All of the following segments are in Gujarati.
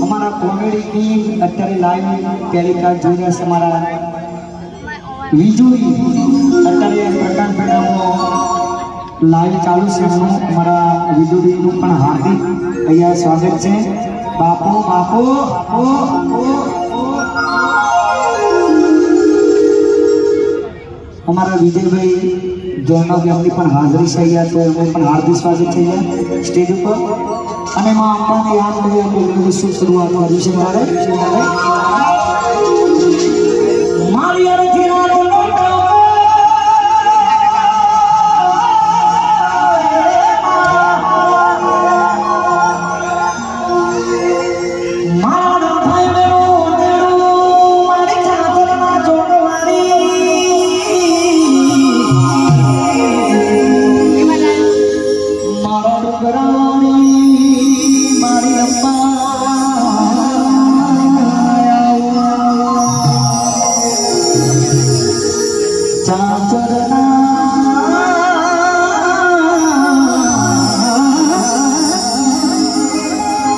हमारा कॉमेडी टीम અત્યારે લાઈવ ટેલિકાસ્ટ જોઈ રહ્યા છે અમારા વિજુઈ અત્યારે પ્રકાશ મેળાનો લાઈવ ચાલુ છે અમારા વિજુઈનું પણ હાર્દિક અહીંયા સ્વાગત છે બાપો બાપો हमारा विजयभाई जोड़ना एमनी पण हाजरी છે અહીંયા તો એમનું પણ હાર્દિક સ્વાગત છે અહીંયા સ્ટેજ ઉપર અને માં અંબાને યાદ કરી આપણે શું શરૂઆત કરી છે મારી અરજી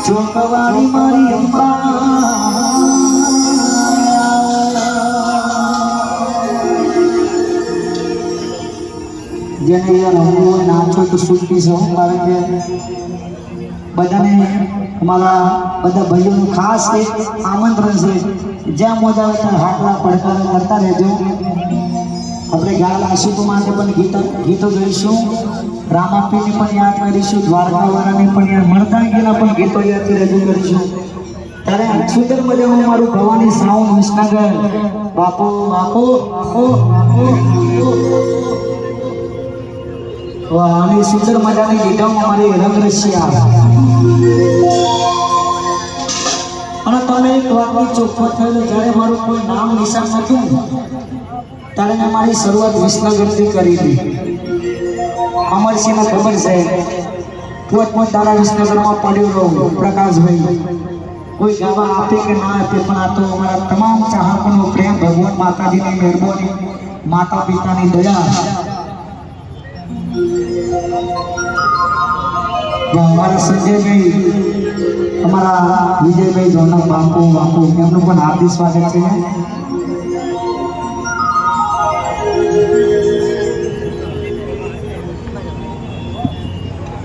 ચોકવાળી મારી અંબા જેને યાર રમવું હોય નાચો તો સુખી સૌ કારણ કે બધાને અમારા બધા ભાઈઓનું ખાસ એક આમંત્રણ છે જ્યાં મોજા આવે ત્યાં હાકલા પડકારા કરતા રહેજો આપણે ગાયલ આશિકો માટે પણ ગીતો ગાઈશું રામાપીને પણ યાદ કરીશું દ્વારકાવાળાને પણ યાદ મણકાંગીના પણ ગીતો યાદથી રજૂ કરીશું ત્યારે સુંદર મજાનું મારું ભવાની સાઉન્ડ વિસનગર બાપો બાપો બાપો વાહ અને સુંદર મજાની ગીતોમાં મારી રંગ રસિયા અને વાતોમાં એક વાતની ચોખવટ થયેલી, જ્યારે મારું કોઈ નામ નિશાન નહોતું ત્યારે મેં મારી શરૂઆત વિસનગરથી કરી હતી. અમરસિંહને ખબર છે પોત તારા વિસનગરમાં પડ્યો રહું પ્રકાશભાઈ, કોઈ ગાવા આપે કે ના આપે, પણ આ તો અમારા તમામ ચાહકોનો પ્રેમ, ભગવાન માતાજીની મહેરબાની, માતા પિતાની દયા. અમારા સંજયભાઈ, અમારા વિજયભાઈ, જોનક બાપુ એમનું પણ હાર્દિક સ્વાગત છે.